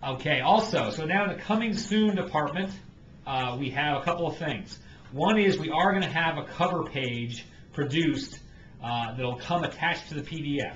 Okay, also, so now in the coming soon department, we have a couple of things. One is we are going to have a cover page produced that'll come attached to the PDF.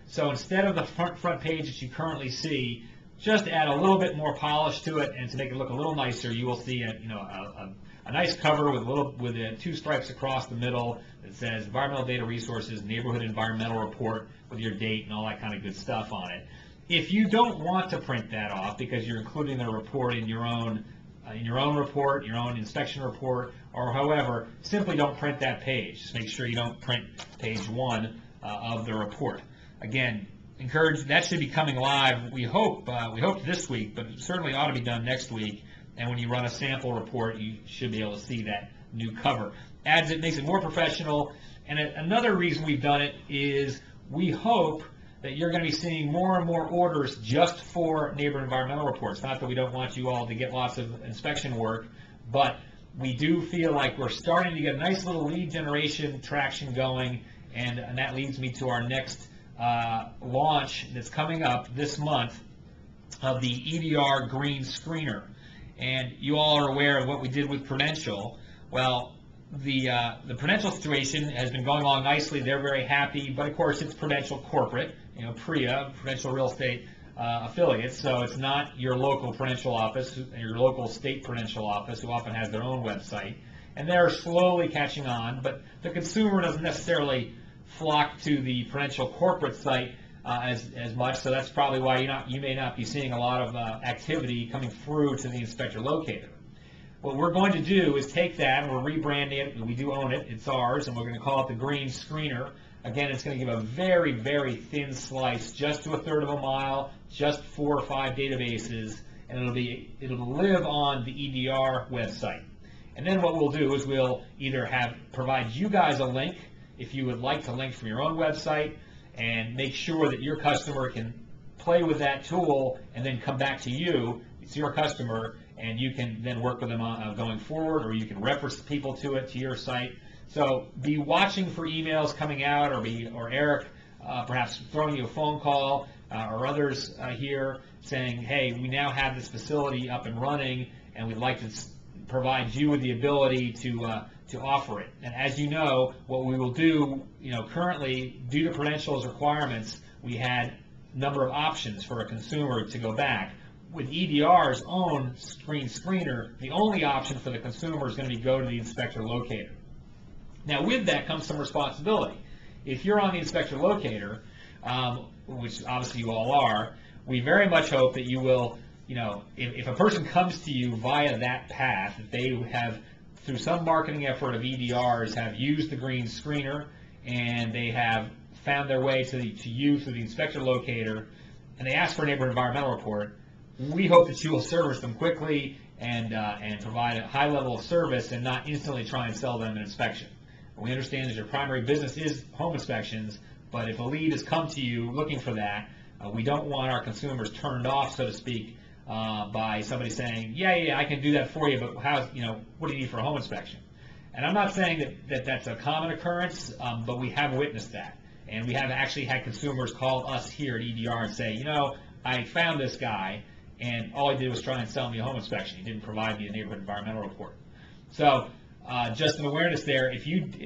So instead of the front page that you currently see, just add a little bit more polish to it, and to make it look a little nicer, you will see a nice cover with two stripes across the middle that says Environmental Data Resources, Neighborhood Environmental Report with your date and all that kind of good stuff on it. If you don't want to print that off because you're including the report in your own report, your own inspection report, or however, simply don't print that page. Just make sure you don't print page 1 of the report. Again, encourage, that should be coming live, we hope this week, but it certainly ought to be done next week. And when you run a sample report, you should be able to see that new cover. Makes it more professional. And another reason we've done it is we hope that you're going to be seeing more and more orders just for neighborhood environmental reports. Not that we don't want you all to get lots of inspection work, but we do feel like we're starting to get a nice little lead generation traction going, and that leads me to our next launch that's coming up this month of the EDR Green Screener. And you all are aware of what we did with Prudential. Well, the Prudential situation has been going along nicely. They're very happy, but of course it's Prudential corporate, PRIA, Prudential Real Estate affiliates. So it's not your local Prudential office, your local state Prudential office, who often has their own website. And they're slowly catching on, but the consumer doesn't necessarily flock to the Prudential corporate site as much. So that's probably why you may not be seeing a lot of activity coming through to the inspector locator. What we're going to do is take that and we're rebranding it. We do own it. It's ours, and we're going to call it the Green Screener. Again, it's going to give a very, very thin slice, just to 1/3 of a mile, just 4 or 5 databases, and it'll live on the EDR website. And then what we'll do is we'll either provide you guys a link if you would like to link from your own website, and make sure that your customer can play with that tool and then come back to you. It's your customer, and you can then work with them on going forward, or you can reference people to your site. So be watching for emails coming out, or Eric perhaps throwing you a phone call, or others here saying, hey, we now have this facility up and running, and we'd like to provide you with the ability to offer it. And as you know, what we will do, currently, due to Prudential's requirements, we had a number of options for a consumer to go back. With EDR's own Green Screener, the only option for the consumer is going to be go to the inspector locator. Now, with that comes some responsibility. If you're on the inspector locator, which obviously you all are, we very much hope that you will, if a person comes to you via that path, that they have, through some marketing effort of EDRs, have used the Green Screener, and they have found their way to you through the inspector locator, and they ask for a neighborhood environmental report, we hope that you will service them quickly and provide a high level of service, and not instantly try and sell them an inspection. We understand that your primary business is home inspections, but if a lead has come to you looking for that, we don't want our consumers turned off, so to speak, by somebody saying, yeah, I can do that for you, but what do you need for a home inspection? And I'm not saying that that's a common occurrence, but we have witnessed that. And we have actually had consumers call us here at EDR and say, I found this guy, and all he did was try and sell me a home inspection. He didn't provide me a neighborhood environmental report. So just an awareness there,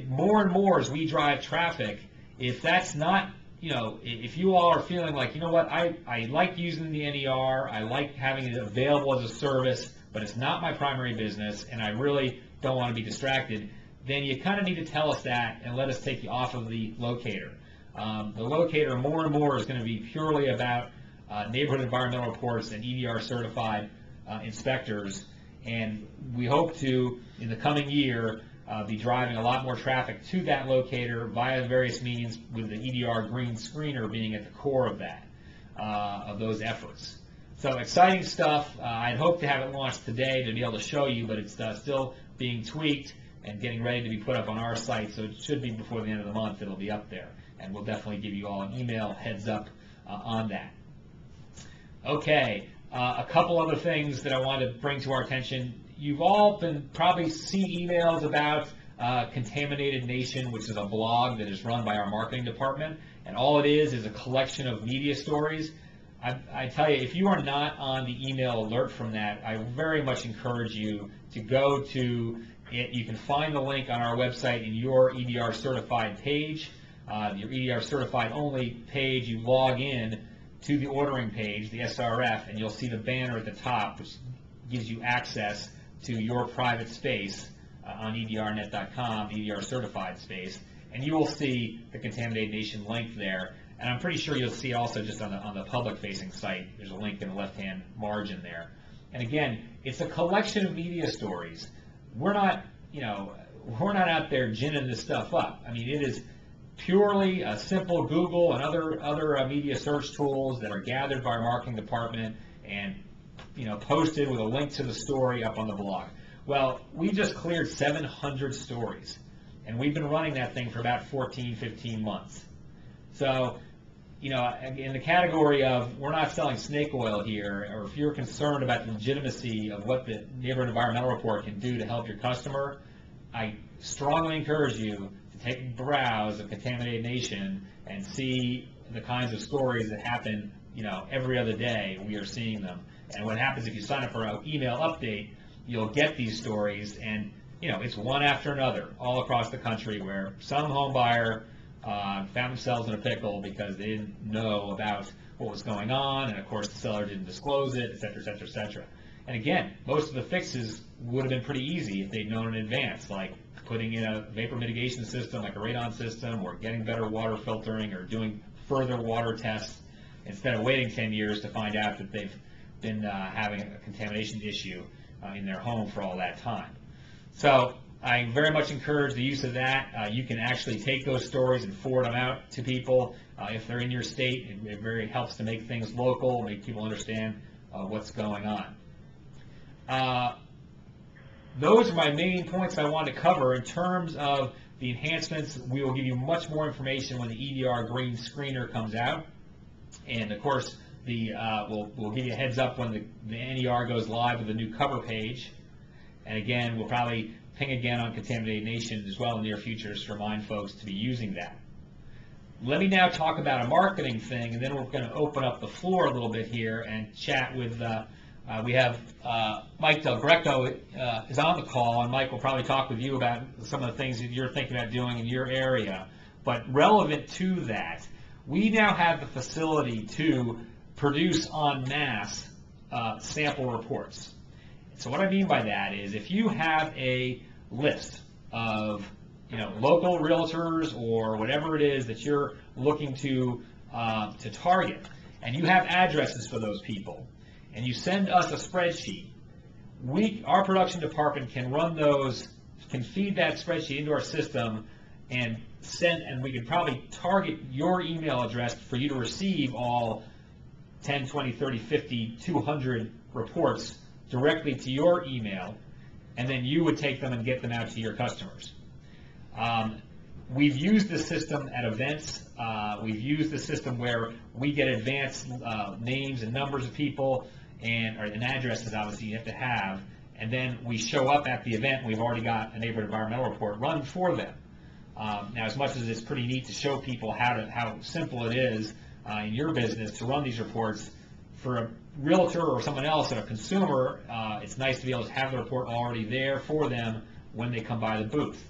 more and more as we drive traffic, if that's not, if you all are feeling like, I like using the NER, I like having it available as a service, but it's not my primary business, and I really don't want to be distracted, then you kind of need to tell us that and let us take you off of the locator. The locator more and more is going to be purely about neighborhood environmental reports and EDR-certified inspectors, and we hope to, in the coming year, be driving a lot more traffic to that locator via various means, with the EDR Green Screener being at the core of that, of those efforts. So exciting stuff. I'd hoped to have it launched today to be able to show you, but it's still being tweaked and getting ready to be put up on our site, so it should be before the end of the month it'll be up there, and we'll definitely give you all an email heads up on that. Okay, a couple other things that I wanted to bring to our attention. You've all probably seen emails about Contaminated Nation, which is a blog that is run by our marketing department, and all it is a collection of media stories. I tell you, if you are not on the email alert from that, I very much encourage you to go to it. You can find the link on our website in your EDR Certified page, your EDR Certified only page. You log in to the ordering page, the SRF, and you'll see the banner at the top, which gives you access to your private space on edrnet.com, the EDR Certified space, and you will see the Contaminated Nation link there. And I'm pretty sure you'll see also just on the public-facing site, there's a link in the left-hand margin there. And again, it's a collection of media stories. We're not out there ginning this stuff up. I mean, it is purely a simple Google and other media search tools that are gathered by our marketing department and posted with a link to the story up on the blog. Well, we just cleared 700 stories, and we've been running that thing for about 14, 15 months. So, in the category of we're not selling snake oil here, or if you're concerned about the legitimacy of what the Neighborhood Environmental Report can do to help your customer, I strongly encourage you to take a browse of Contaminated Nation and see the kinds of stories that happen, every other day. We are seeing them. And what happens if you sign up for an email update, you'll get these stories, and it's one after another all across the country where some home buyer found themselves in a pickle because they didn't know about what was going on, and of course the seller didn't disclose it, et cetera, et cetera, et cetera. And again, most of the fixes would have been pretty easy if they'd known in advance, like putting in a vapor mitigation system like a radon system, or getting better water filtering, or doing further water tests instead of waiting 10 years to find out that they've been having a contamination issue in their home for all that time. So I very much encourage the use of that. You can actually take those stories and forward them out to people if they're in your state. It very helps to make things local, make people understand what's going on. Those are my main points I wanted to cover. In terms of the enhancements, we will give you much more information when the EDR Green Screener comes out. And of course, we'll give you a heads up when the NER goes live with the new cover page. And again, we'll probably ping again on Contaminated Nation as well in the near future to remind folks to be using that. Let me now talk about a marketing thing, and then we're going to open up the floor a little bit here and chat with, we have Mike Del Greco is on the call, and Mike will probably talk with you about some of the things that you're thinking about doing in your area. But relevant to that, we now have the facility to produce en masse sample reports. So what I mean by that is, if you have a list of local realtors or whatever it is that you're looking to target, and you have addresses for those people, and you send us a spreadsheet, our production department can run those, can feed that spreadsheet into our system and we can probably target your email address for you to receive all 10, 20, 30, 50, 200 reports directly to your email, and then you would take them and get them out to your customers. We've used the system at events. We've used the system where we get advanced names and numbers of people and addresses, obviously, you have to have, and then we show up at the event and we've already got a neighborhood environmental report run for them. Now, as much as it's pretty neat to show people how simple it is in your business to run these reports, for a realtor or someone else or a consumer, it's nice to be able to have the report already there for them when they come by the booth.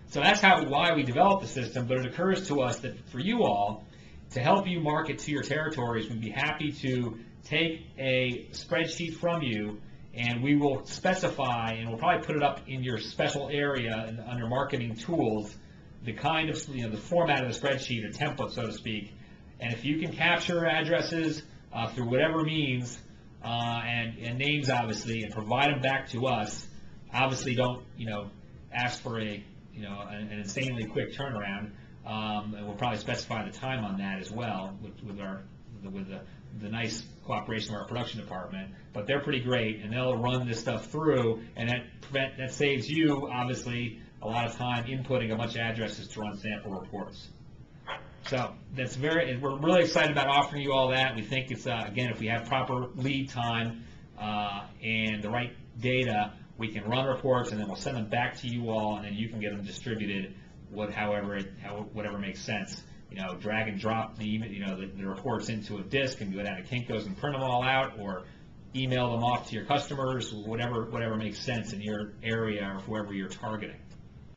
So that's why we developed the system, but it occurs to us that for you all, to help you market to your territories, we'd be happy to take a spreadsheet from you, and we will specify, and we'll probably put it up in your special area under marketing tools, the kind of, the format of the spreadsheet, a template, so to speak. And if you can capture addresses through whatever means, and names, obviously, and provide them back to us, obviously don't, ask for an insanely quick turnaround, and we'll probably specify the time on that as well with the nice cooperation of our production department. But they're pretty great, and they'll run this stuff through, and that saves you, obviously, a lot of time inputting a bunch of addresses to run sample reports. So we're really excited about offering you all that. We think it's, again, if we have proper lead time and the right data, we can run reports, and then we'll send them back to you all, and then you can get them distributed whatever makes sense drag and drop the reports into a disk and go down to Kinko's and print them all out, or email them off to your customers, whatever makes sense in your area or whoever you're targeting.